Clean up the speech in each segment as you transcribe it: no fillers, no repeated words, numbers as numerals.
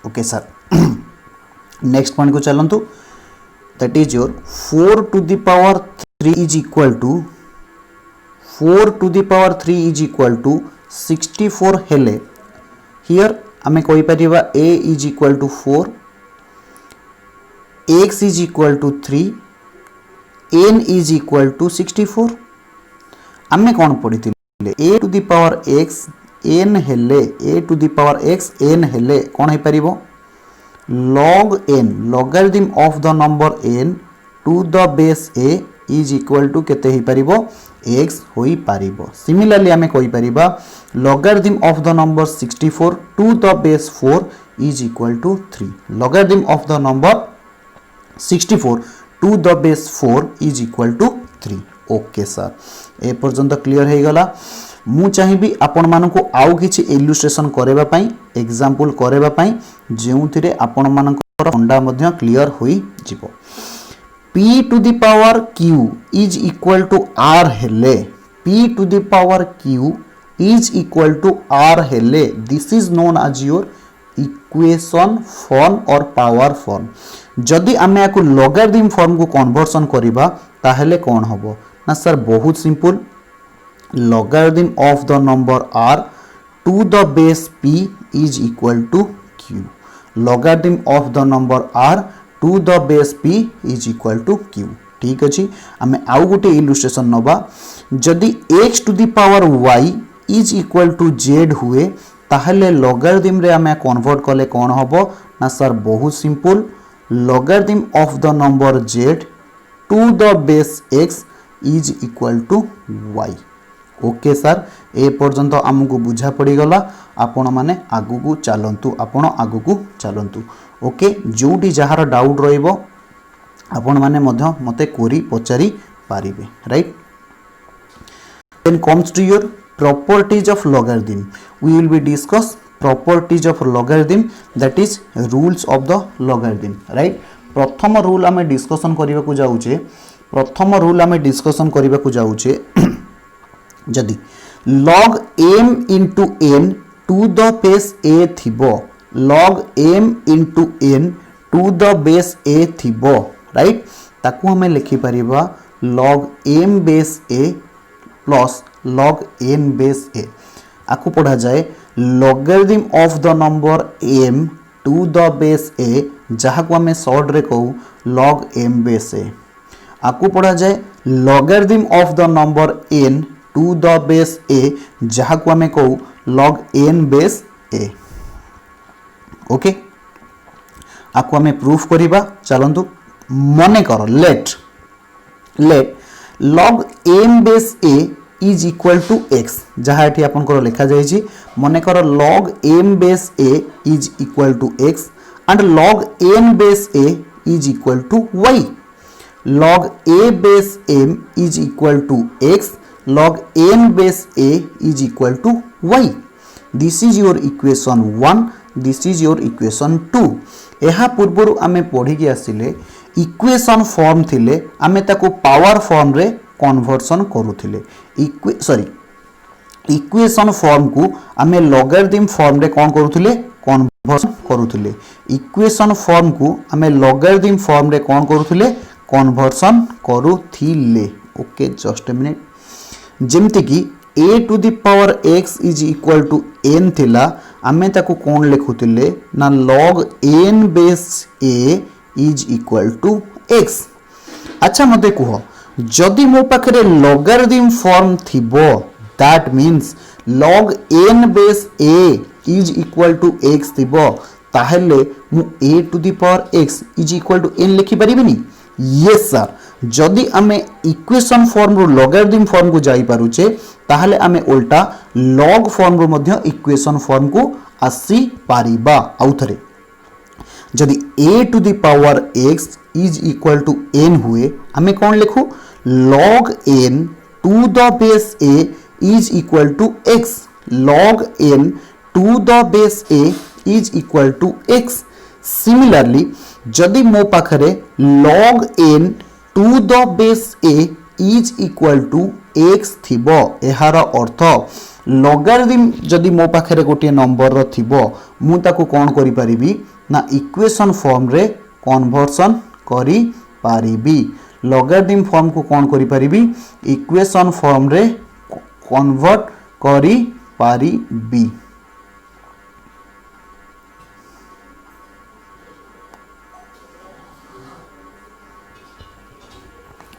Okay sir next point को चलंतु that is your 4 to the power 3 is equal to 4 to the power 3 is equal to 64 हेले here आमे कोइ परिबा a is equal to 4 x is equal to 3 n is equal to 64 आमे कोन पढिथिले a to the power x n हेले a to the power x n हेले कोन हे परिबो log n logarithm of the number n to the base a is equal to केते ही परिबो x होई परिबो similarly हमें कोई परिबा logarithm of the number 64 to the base 4 is equal to 3 logarithm of the number 64 to the base 4 is equal to 3 okay sir ए पर्यंत clear हे गला मु चाहिबी आपण मानको आउ किछि इलुस्ट्रेशन करेबा पई एग्जांपल करेबा पई जेउथिरे आपण मानको फंडा मध्ये क्लियर होई जिवो p to the power q is equal to r हेले p to the power q is equal to r हेले this is known as your equation form or power form जदि आमे आको logarithm form को conversion करिबा ताहेले कोन हबो ना sir बहुत simple logarithm of the number r to the base p is equal to q logarithm of the number r to the base p is equal to q ठीक अछि आमे आउ गोटे इलुस्ट्रेशन नबा जदि x to the power y is equal to z हुए ताहले logarithm रे आमे कन्वर्ट कले कोन हबो ना सर बहुत simple logarithm of the number z to the base x is equal to y okay sir ए पर्यंत आमको बुझा पड़ी गला आपण माने आगु को चलंतु आपण आगु को चलंतु ओके जोटी जहार डाउट रहइबो आपण माने मध्य मते कोरी पचारी पारिबे right then comes to your properties of logarithm we will be discuss properties of logarithm that is rules of the logarithm right प्रथम रूल आमे डिस्कशन करिबा को जाउचे प्रथम रूल आमे डिस्कशन करिबा को जाउचे जदि log m into n to the base a थिबो log m into n to the base a थिबो राइट ताकू हमें लिखि परिबा log m base a plus log n base a आकु पढ़ा जाए logarithm of the number m to the base a जहा को हमें शॉर्ट रे कहू log m base a आकु पढ़ा जाए logarithm of the number n to the base a जहा को हमें कहू log n base a okay आकु हमें प्रूफ करिबा चलंतु मने करो let log m base a is equal to x जहा एठी आपन को लिखा जाय छी मने करो log m base a is equal to x and log n base a is equal to y log a base m is equal to x log n base a is equal to y this is your equation 1 this is your equation 2 एहा पूर्वरु आमे पढ़ी के आसिले equation form थिले आमे ताको power form रे conversion करूथिले equation form को आमे logarithm फॉर्म रे कोन करूथिले कन्वर्सन करूथिले इक्वेशन फॉर्म को आमे logarithm फॉर्म रे कोन करूथिले कन्वर्सन करूथिले ओके जस्ट अ मिनिट जेमति कि a to the power x is equal to n थिला आमे ताको कोन लिखुतिले ना log n base a is equal to x अच्छा मते कहो जदि मो पाखरे logarithm फॉर्म थिबो that means log n base a is equal to x थिबो ताहेले मु a to the power x is equal to n लिखि परिबिनी यस सर जदि आमे इक्वेशन फॉर्म रो logarithm फॉर्म को जाई पारुचे ताहले आमे उल्टा log फॉर्म रो मध्य इक्वेशन फॉर्म को आसी पारिबा आउथरे जदि a to the power x is equal to n हुए आमे कोन लिखु log n to the base a is equal to x log n to the base a is equal to x similarly जदि मो पाखरे log n to the base a is equal to x थिबो एहार अर्थ logarithm जदि मो पाखरे गोटे number रो थिबो मु ताको कोन करि परिबी ना इक्वेशन फॉर्म रे कन्वर्सन करी पारिबी लॉगरिथम फॉर्म को कौन करी पारिबी इक्वेशन फॉर्म रे कन्वर्ट करी पारिबी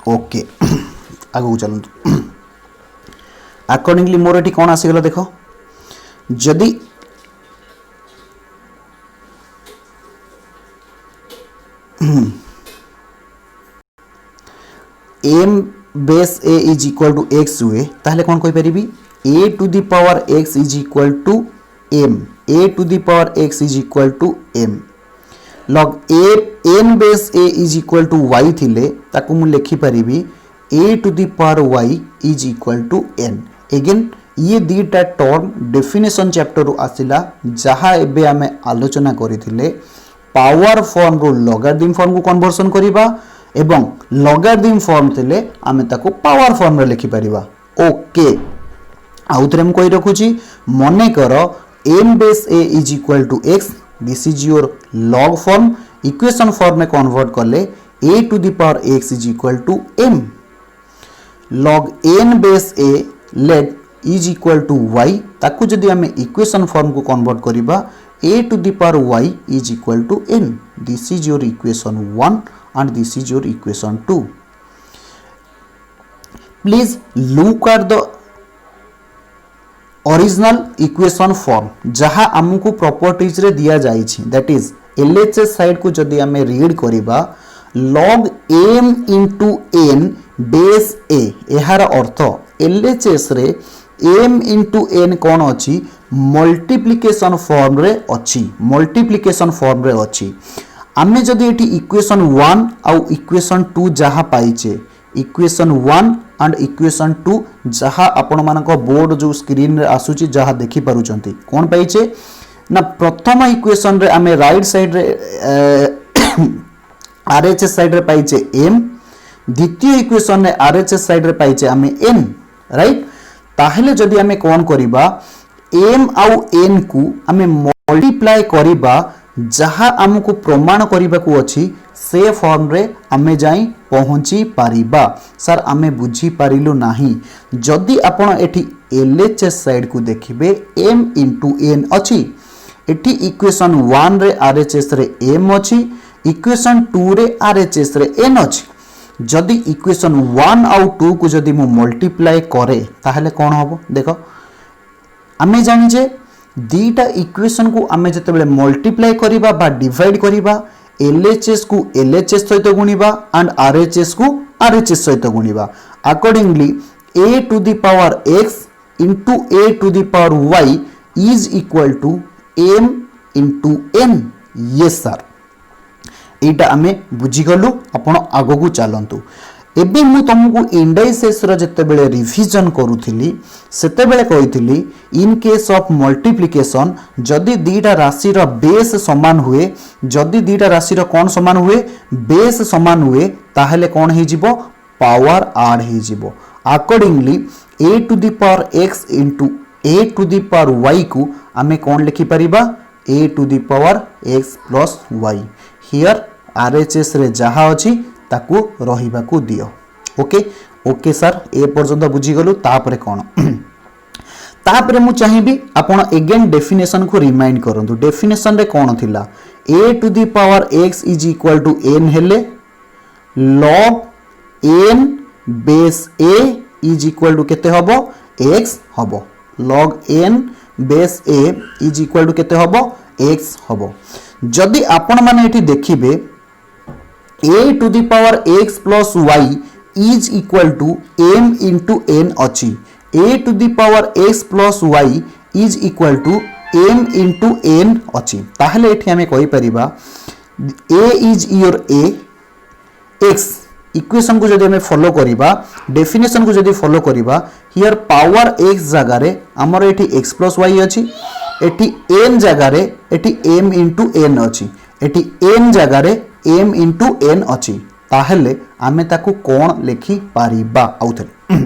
ओके आगु चलतु अकॉर्डिंगली मोर एटी कौन आसीगला देख जदि M base A is equal to X हुए ताहले कौन कहि परिबी A to the power X is equal to M A to the power X is equal to M log A N base A is equal to Y थिले ताकू मु लिखि परिबी A to the power Y is equal to N again ये दीटा term definition chapter रु आसिला जहा एबे आमे आलोचना करिथिले पावर फॉर्म रु लॉगरिथम फॉर्म को कन्वर्सन करिबा एवं लॉगरिथम फॉर्म थिले आमे ताको पावर फॉर्म रे लिखि परिबा ओके आउथरे हम कहि रखुची मने करो m base a is equal to x this is your log form equation form में कन्वर्ट करले a to the power x is equal to m log n base a let is equal to y ताकू जदि हमें equation form को convert करिबा a to the power y is equal to n this is your equation 1 and this is your equation 2 please look at the original equation form जहा हमको properties रे दिया जाई छी that is LHS साइड को जदि हमें रीड करिबा log m into n base a एहार earth LHS रे m into n कोन अछि मल्टीप्लिकेशन फॉर्म रे अछि मल्टीप्लिकेशन फॉर्म रे अछि आमे जदि एटी इक्वेशन 1 आउ इक्वेशन 2 जहा पाइचे इक्वेशन 1 एंड इक्वेशन 2 जहा आपण मानक बोर्ड जो स्क्रीन रे आसुची जहा देखि पारुचंती कोन पाइचे ना प्रथम इक्वेशन रे आमे राइट साइड रे आरएचएस साइड रे पाइचे m द्वितीय इक्वेशन रे आरएचएस साइड रे पाइचे आमे n राइट ताहेले जदि आमे कोन करिबा m आउ n को आमे मल्टीप्लाई करिबा जहा हमको प्रमाण करने को अच्छी से फॉर्म रे आमे जाई पहुंची पारिबा सर आमे बुझी पारिलु नाही जदि आपण एठी एलएचएस साइड को देखिबे m into n अछि एठी इक्वेशन 1 रे आरएचएस रे m अछि इक्वेशन 2 रे आरएचएस रे n अछि जदि इक्वेशन 1 आउ 2 को जदि मु मल्टीप्लाई करे ताहले कोन होबो देखो आमे जानि जे दीटा इक्वेशन को आमे जते बेले मल्टीप्लाई करिबा बा डिवाइड करिबा LHS को LHS सहित गुणिबा एंड RHS को RHS सहित गुणिबा accordingly a to the power x into a to the power y is equal to m into n yes sir एटा आमे बुझी गलु आपण आगो को चलंतु एबे मु तुमको इंडाइसेस रो जते बेले रिवीजन करूथिली सेते बेले कहिथिली इन केस ऑफ मल्टीप्लिकेशन जदि दीटा राशि रो बेस समान हुए जदि दीटा राशि रो कोन समान हुए बेस समान हुए ताहले कोन हे जिवो पावर ऐड हे जिवो accordingly a to the power x into a to the power y को आमे कोन लिखि परिबा a to the power x plus y here RHS रे जहा अछि ताकू रहिबा को दियो ओके ओके सर ए पर्यंत बुझी गलु तापरे कोन तापरे मु चाहिबी आपण अगेन डेफिनेशन को रिमाइंड करंतु डेफिनेशन रे कोन थिला a to the power x is equal to n हेले log n base a is equal to केते हबो x हबो log n base a is equal to केते हबो x हबो जदि आपण माने एठी देखिबे a to the power x plus y is equal to m into n अछि a to the power x plus y is equal to m into n अछि ताहले एठी हमें कहि परिबा a is your a x equation को जदि हमें follow करिबा डेफिनेशन को जदि फॉलो करिबा हियर पावर x जगह रे हमर एठी x plus y अछि एठी n जगह रे एठी m into n अछि एठी n जगह रे m into n अछि ताहले आमे ताकू कोन लिखि Paribas आउथले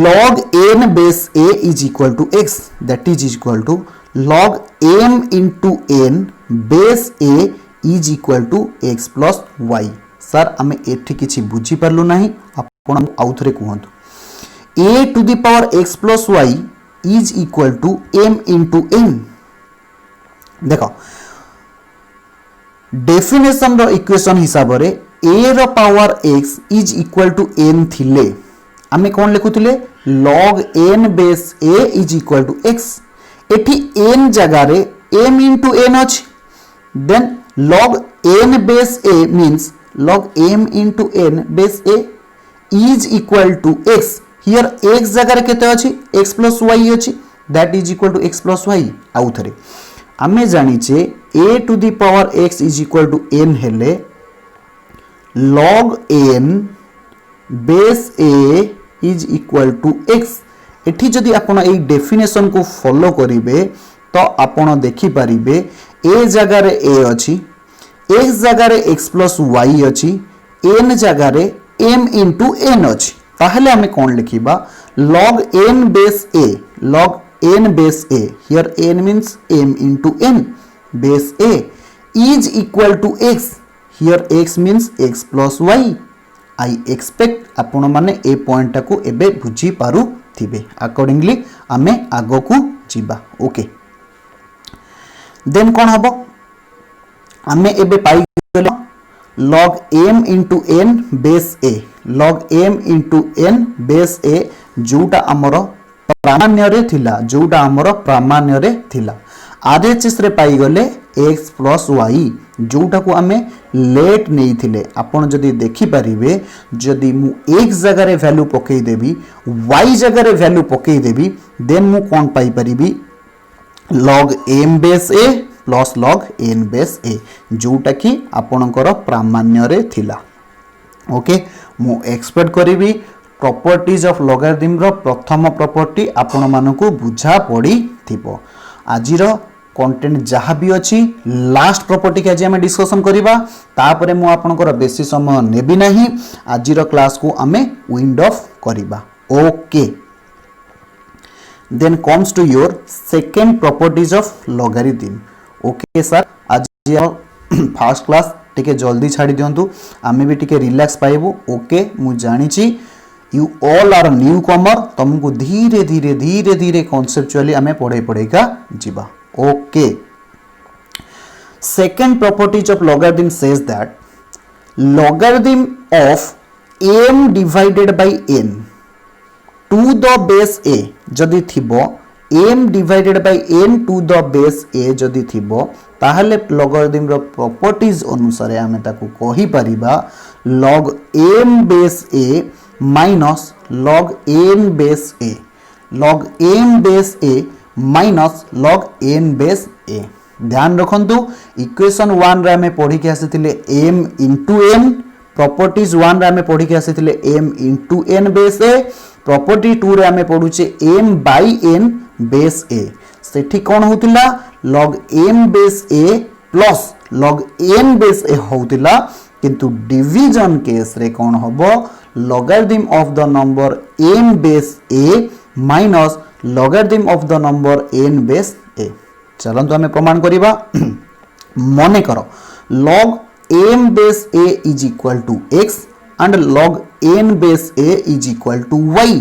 log n base a is equal to x that is equal to log m into n base A is equal to X plus Y. Sir आम एठी किछि बुझी पारलु नाही, आपण आउ थरे कहंतु। A to the power X plus Y is equal to M into N. देखो डेफिनेशन रो इक्वेशन हिसाब रे ए रो power X is equal to N थिले आमे कोन लिखुतिले log n base a is equal to x। एठी n जगह रे m into n अछि, then log n base a means log m into n base a is equal to x। here x जगह रे केते अछि x plus y अछि, that is equal to x plus y। आउ थरे आमे जानिचे a to the power x is equal to n हेले log n base a is equal to x. एठी जदि आपण ए डेफिनेशन को फॉलो करिवे तो आपण देखि परिबे ए जगह रे ए अछि, एक्स जगह रे एक्स प्लस वाई अछि, एन जगह रे एम इंटू एन अछि। ताहले हमें कोन लिखिबा log n base a, log n base a, here n means m into n base a is equal to x, here x means x plus y। I expect आपण माने ए point को एबे बुझी पारु थिबे। अकॉर्डिंगली आमे आगो को जीबा। ओके देन कोन हबो आमे एबे पाई गेलो log m into n base a, log m into n base a जोटा हमर प्रामाण्य रे थिला, जोटा हमर प्रामाण्य रे थिला। आरएचएस रे पाई गले x प्लस y जोटा को आमे लेट नहीं थिले। आपण जदि देखि परिबे जदि मु x जगह रे वैल्यू पकई देबी y जगह रे वैल्यू पकई देबी देन मु कोन पाई परिबी log m base a plus log n base a जोटा कि आपणकर प्रामाण्य रे थिला। ओके मु एक्सपेक्ट करिबी प्रॉपर्टीज ऑफ लॉगरिथम रो प्रथम प्रॉपर्टी आपण मानको बुझा पड़ी थिबो। आजिर कंटेंट जहाँ भी अच्छी लास्ट प्रॉपर्टी के आज आम डिस्कसन करवा, तापरे मु आपनकर बेसी समय नेबी नहीं। आजिर क्लास को आमे विंड ऑफ करवा। Okay then comes to your second properties of logarithm. Okay sir आज फर्स्ट क्लास टिके जल्दी छाड़ी दियंतु, आमे भी टिके रिलैक्स पाइबु। ओके मु जानिची यू ऑल आर न्यू कमर, तुमको धीरे धीरे धीरे धीरे कॉन्सेप्चुअली आमे पढ़े पढ़ेगा जीवा। Okay. Second properties of logarithm says that logarithm of m divided by n to the base a जदि थिबो m divided by n to the base a जदि थिबो ताहले logarithm रो properties अनुसार आमे ताकू कहि परिबा log m base a minus log n base a, log m base a minus log n base a। ध्यान रखंतु इक्वेशन 1 रे हमें पढ़ी के आसीथिले m into n, प्रॉपर्टीज 1 रे हमें पढ़ी के आसीथिले m into n base a, property 2 रे हमें पढुचे m by n base a। सेठी कोन होतिला log m base a plus log n base a होतिला, किंतु डिवीजन केस रे कोन होबो logarithm of the number m base a minus logarithm of the number n base a। चलंतु हमें प्रमाण करिबा। मने करो log m base a is equal to x and log n base a is equal to y।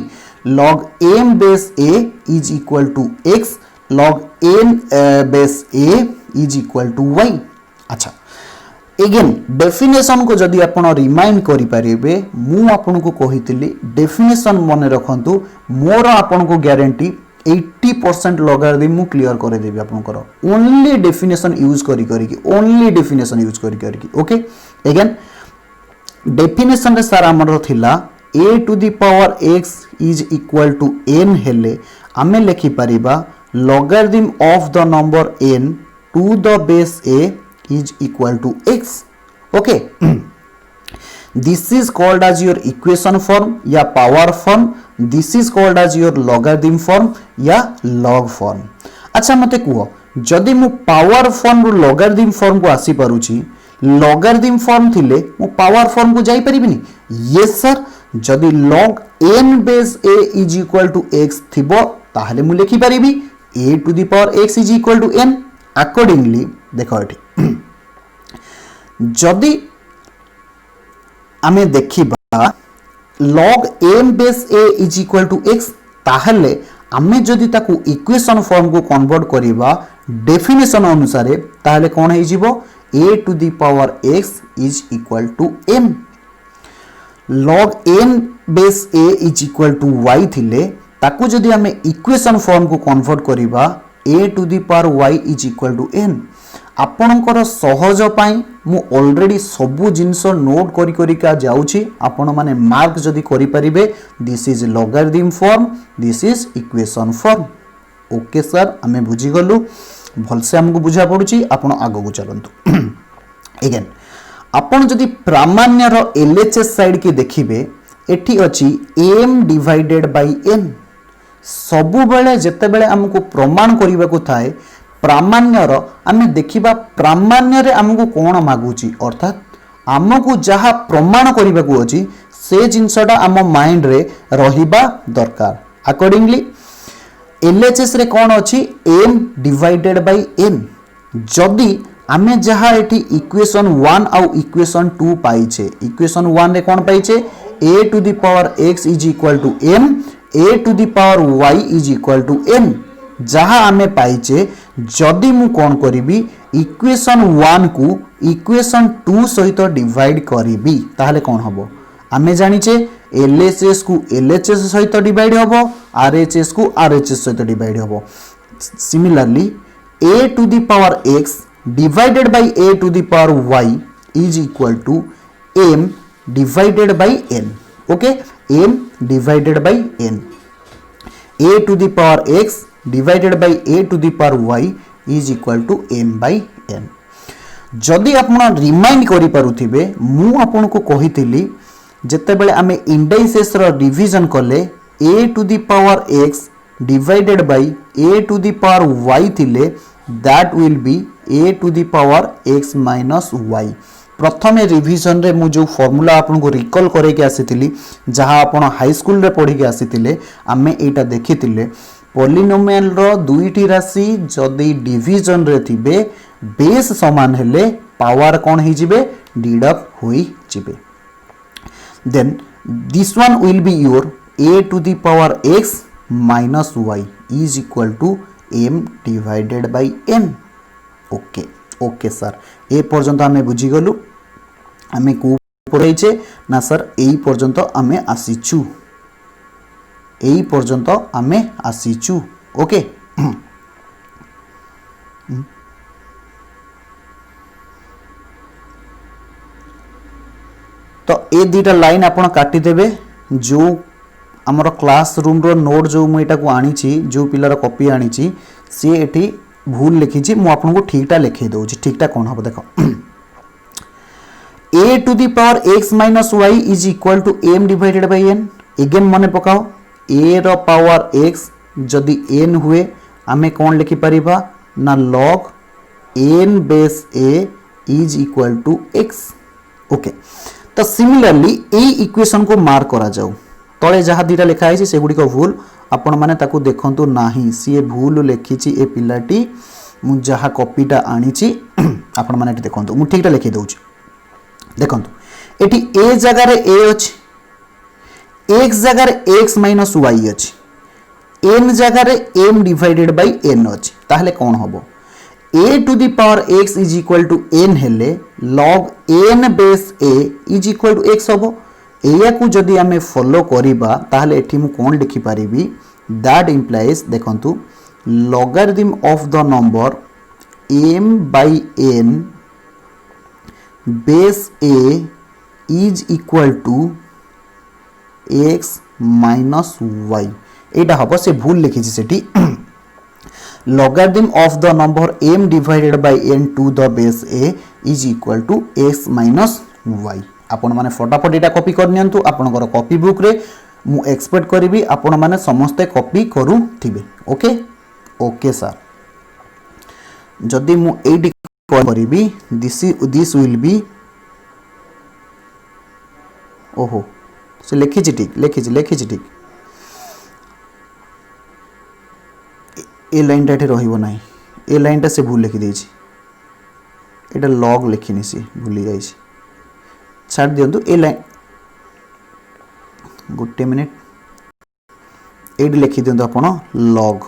log m base a is equal to x, log n base a is equal to y। अच्छा eigen definition को जदि आपण remind करि परिबे मु आपण को कहितली definition मन रखंतु, मोर आपण को गारंटी 80% लॉगरिथम मु क्लियर करे देबी आपनकर ओनली डेफिनेशन यूज करी करी ओनली डेफिनेशन यूज करी करी। ओके अगेन डेफिनेशन रे सारा हमर थिला a to the power x is equal to n हेले आमे लिखि परिबा logarithm of the number n to the base a is equal to x। okay this is called as your equation form या power form, this is called as your logarithm form या log form। अच्छा मते कुहो जदि मु power form रु logarithm form को आसी पारुची, logarithm form थिले मु पावर फॉर्म को जाई परिबिनी? यस सर जदि log n base a is equal to x थिबो ताहले मु लिखि परिबी a to the power x is equal to n। Accordingly देख ये जदि आमे देखिबा log m base a is equal to x ताहले आमे जदि ताकू इक्वेशन फॉर्म को कन्वर्ट करिबा डेफिनेशन अनुसार ताहले कोन हे जिवो a to the power x is equal to m log n base a is equal to y थिले ताकू जदि आमे इक्वेशन फॉर्म को कन्वर्ट करिबा a to the power y is equal to n आपणकर सहज पाई मु ऑलरेडी सबु जिंस नोट करी करी का जाउची आपण माने मार्क जदि करि परिबे this is logarithm form this is equation form okay sir आमे बुझी गलु भलसे हमको बुझा पडुची आपण आगो को चलंतु अगेन आपण जदि प्रामाण्य रो एलएचएस साइड के देखिबे एठी अछि m डिवाइडेड बाय n सबु बेले जते बेले हमको प्रमाण करिबा को थाए प्रामाण्यर आमे देखिबा प्रामाण्य रे हमको कोन मागुची अर्थात हमको जहा प्रमाण करिबा को अछि से जिंसडा हम माइंड रे रहिबा दरकार अकॉर्डिंगली एलएचएस रे कोन अछि m डिवाइडेड बाय n जदि आमे जहा एठी इक्वेशन 1 आउ इक्वेशन 2 पाइछे इक्वेशन 1 रे कोन पाइछे a to the power x is equal to m a to the power y is equal to n जहा आमे पाइछे जदि मु कोन करिबी इक्वेशन 1 को इक्वेशन 2 सहित डिवाइड करिबी ताहले कोन हबो आमे जानिछे एलएचएस को एलएचएस सहित डिवाइड हबो आरएचएस को आरएचएस सहित डिवाइड हबो similarly a to the power x divided by a to the power y is equal to m divided by n okay m divided by n a to the power x divided by a to the power y is equal to m by n जदि आपण remind करि पारुथिबे मु आपण को कहितली जते बेले आमे indices रो division कले a to the power x divided by a to the power y थिले that will be a to the power x minus y प्रथमे रिवीजन रे मु जो फार्मूला आपन को रिकॉल करे के आसीतिली जहां आपण हाई स्कूल रे पढी के आसीतिले आमे एटा देखितिले पॉलिनोमियल रो दुईटी राशि जदि डिवीजन रे थिबे बेस समान हेले पावर कोन ही जिबे डिडक्ट होई जिबे then this one will be your a to the power x minus y is equal to m divided by n okay okay sir ए पर्यंत हमें बुझी गलु हमें को पढाइछे ना सर एई पर्यंत हमें आसीछु एई पर्यंत आमे आसीचु ओके तो ए दीटा लाइन आपण काटी देबे जो हमर क्लास रूम रो नोट जो मु एटा को आनी छी जो पिलार कॉपी आनी छी से एठी भूल लिखी छी मु आपन को ठीकटा लिखि दउ छी ठीकटा कोन हबो देखो a to the power x minus y is equal to m divided by n again मने पकाओ a रो पावर x जदि n हुए आमे कोन लिखि परिबा ना log n base a is equal to x okay तो सिमिलरली ए इक्वेशन को मार्क करा जाऊ तळे जहा दीटा लिखा है से गुडी को भूल आपण माने ताकू देखंतु नाही सी भूल लिखिछि ए पिलाटी मु जहा कॉपीटा आनी छी आपण माने देखंतु मु ठीकटा लिखि दउछि देखंतु एठी a जगह रे a अछि x जगह रे x माइनस y अछि n जगह रे m डिवाइडेड बाय n अछि ताहले कोन हबो a to the power x is equal to n हेले log n base a is equal to x हबो एया को जदि हमें फॉलो करिबा ताहले एठी मु कोन लिखि परिबी दैट इंप्लाइज देखंतु logarithm of the number m by n base a is equal to x minus y एटा हबो से भूल लिखि सेठी logarithm of the number m divided by n to the base a is equal to x minus y आपण माने फटाफट एटा copy कर नियंतु आपनकर copy book रे मु एक्सपेक्ट करबी आपण माने समस्त कॉपी करू थिबे ओके ओके सर जदि मु एडी करबी दिस विल बी ओहो से लिखिछि ठीक ए लाइन टाटे रहिबो नाही ए लाइनटा से भूल लिखि देछि एटा लॉग लिखिनी सी भूली जाइछि छाड़ दियंतु ए लाइन गोटे मिनिट एडी लिखि दियंतु आपण लॉग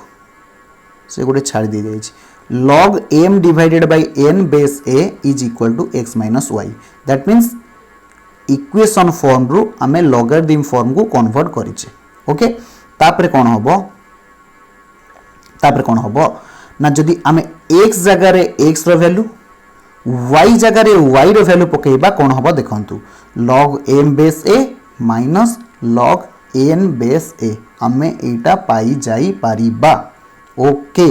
से गोटे छाड़ दी जाइछि log m divided by n base a is equal to x minus y that means equation form रु आमे लॉगरिथम फॉर्म को कन्वर्ट करिचे ओके तापर कोन हबो ना जदि आमे x जगह रे x रो वैल्यू y जगह रे y रो वैल्यू पकेबा कोन हबो देखंतु log m base a minus log n base a आमे एटा पाई जाई परिबा okay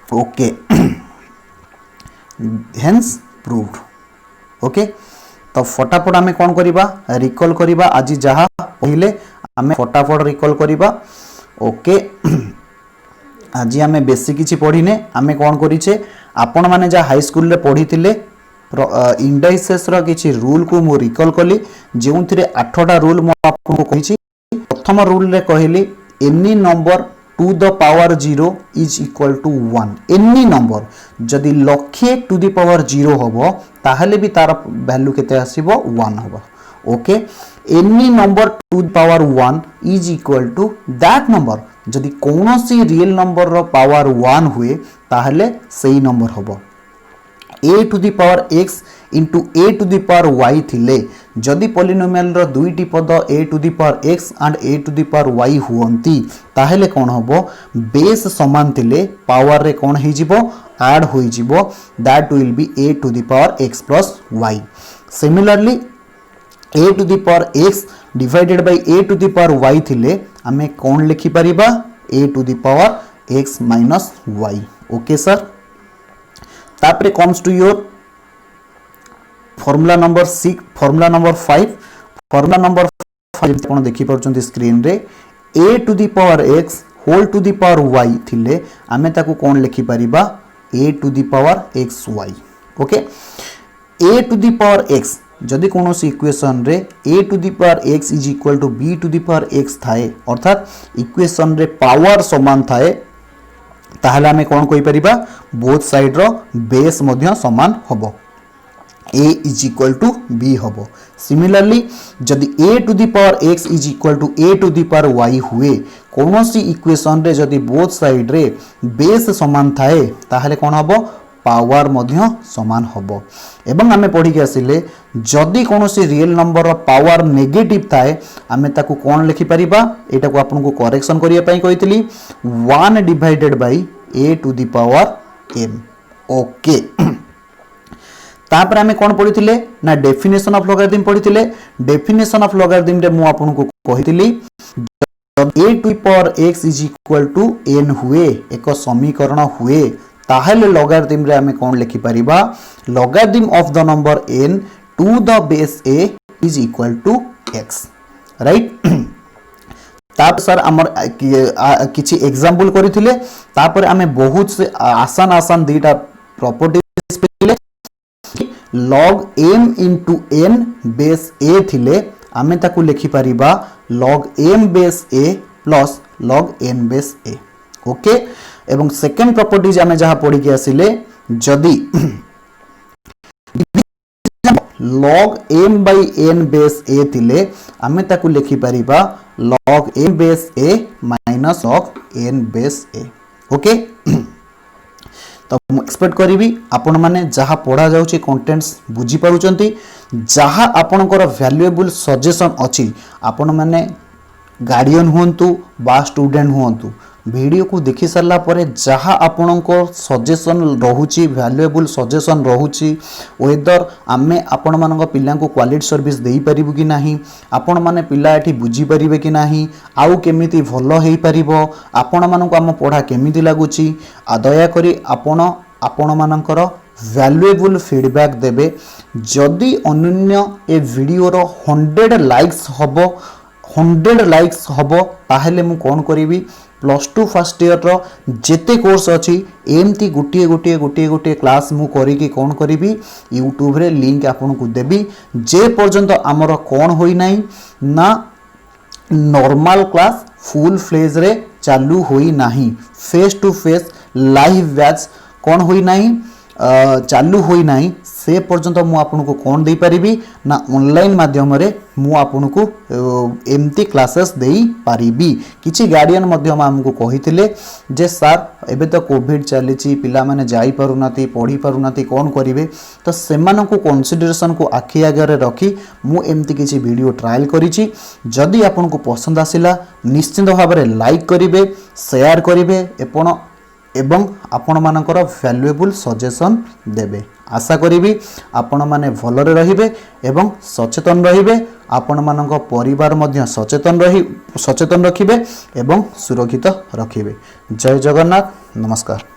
okay hence proved okay तो फटाफट आमे कौन करिबा रिकॉल करिबा आज जहा पहिले आमे फटाफट रिकॉल करिबा ओके आज आमे बेसी किछि पढिने आमे कौन करिचे आपण माने जा हाई स्कूल रे पढितिले इंडाइसेस रो किछि रूल को मु रिकॉल कली जेउथिरे 8टा रूल मु आपको कहिछि प्रथम रूल रे कहली any number to the power 0 is equal to 1 any number जदि लक्षे टू द पावर 0 होबो ताहले भी तार वैल्यू केते आसीबो 1 होबो okay any number to the power 1 is equal to that number जदि कोनोसी रियल नंबर रो पावर 1 हुए ताहले सही नंबर होबो a to the power x into a to the power y थिले जदि पॉलिनोमियल रो दुईटी पद a to the power x and a to the power y हुअंती ताहेले कोन होबो बेस समान थिले पावर रे कोन हे जिवो ऐड होई जिवो that will be a to the power x plus y similarly a to the power x divided by a to the power y थिले हमें कोन लिखि परिबा a to the power x minus y okay sir तापरे comes to your formula number 6 formula number 5 formula number 5 आपण देखि परचंती screen रे a to the power x whole to the power y थिले आमे ताकू कोन लिखि परिबा a to the power xy okay a to the power x जदि कोनोसी इक्वेशन रे a to the power x is equal to b to the power x थाए अर्थात इक्वेशन रे पावर समान थाए ताहले आमे कोन कहि परिबा बोथ साइड रो बेस मध्य समान होबो a is equal to b होबो सिमिलरली जदि a to the power x is equal to a to the power y हुए कोनोसी इक्वेशन रे जदि बोथ साइड रे बेस समान थाए ताहले कोन होबो पावर मध्य समान होबो एवं आमे पढी के आसिले जदि कोनोसी रियल नंबर रो पावर नेगेटिव थाए आमे ताकू कोन लिखि परिबा एटा को आपन को करेक्शन करिया पई कहितली 1 divided by a to the power m okay तापर आमे कोन पढिथिले ना डेफिनेशन ऑफ लॉगरिथम पढिथिले डेफिनेशन ऑफ लॉगरिथम रे मु आपन को कहितली a to the power x is equal to n हुए एक समीकरण हुए ताहले लॉगरिथम रे आमे कोन लिखि परिबा logarithm of the number n to the base a is equal to x right ताप सर हमर किछि एग्जांपल करिथिले तापर आमे बहुत से आसान आसान दुईटा properties Pele log m into n base a थिले आमे ताकू लिखि परिबा log m base a plus log n base a okay एवं सेकंड प्रॉपर्टीज आमे जहा पढी के आसिले जदी log m by n base a थिले आमे ताकू लिखि परिबा log m base a minus log n base a okay तो एक्सपेक्ट करी आपण माने जहा पढ़ा जाउची कंटेंट्स बुझी पारुचंती जहा आपनकर वैल्यूएबल सजेशन अछि आपण माने गार्डियन हुंतु बा स्टूडेंट हुंतु वीडियो को देखि सरला परे जहा आपनको सजेशन रहुची वैल्यूएबल सजेशन रहुची वेदर आमे आपण मानक पिल्ला को क्वालिटी सर्विस देई परिबु कि नाही आपण माने पिल्ला एठी बुझी परिबे कि नाही आउ केमिति भलो हेई परिबो आपण मानक हम पढ़ा केमिति लागुची आ दया करी आपण मानकर वैल्यूएबल फीडबैक देबे जदी अन्य ए वीडियो रो 100 लाइक्स हबो ताहेले मु कोन करिवि +2 फर्स्ट ईयर रो जेते कोर्स अछि एमती गोटे क्लास मु करी कि कोन करिवि YouTube रे लिंक आपन को देबी जे पर्यंत हमर कोन होई नाही ना नॉर्मल क्लास फुल फ्लेज रे चालू होई नाही face to face live batch कौन होई नाही चालू होई नाही से पर्यंत मु आपनको कौन दे पारिबी ना ऑनलाइन माध्यम रे मु आपनको एमती क्लासेस देई पारिबी। किछि गार्डियन मध्यम हमको कहिथिले जे सर एबे तो कोविड चलीची पिला माने जाई पारुनाती पढ़ी पारुनाती कौन करिवे तो सेमान को कंसीडरेशन को आखि आगे रखी मु एमती किछि वीडियो ट्रायल करिछि। जदि आपनको पसंद आसिला निश्चित भाव में लाइक करिवे शेयर करिवे एवं आपण मानकर वैल्यूएबल सजेशन देबे। आशा करी आपण माने भलरे रहिबे एवं सचेतन रहिबे आपण मानक परिवार मध्य सचेतन रखिबे एवं सुरक्षित रखिबे। जय जगन्नाथ नमस्कार।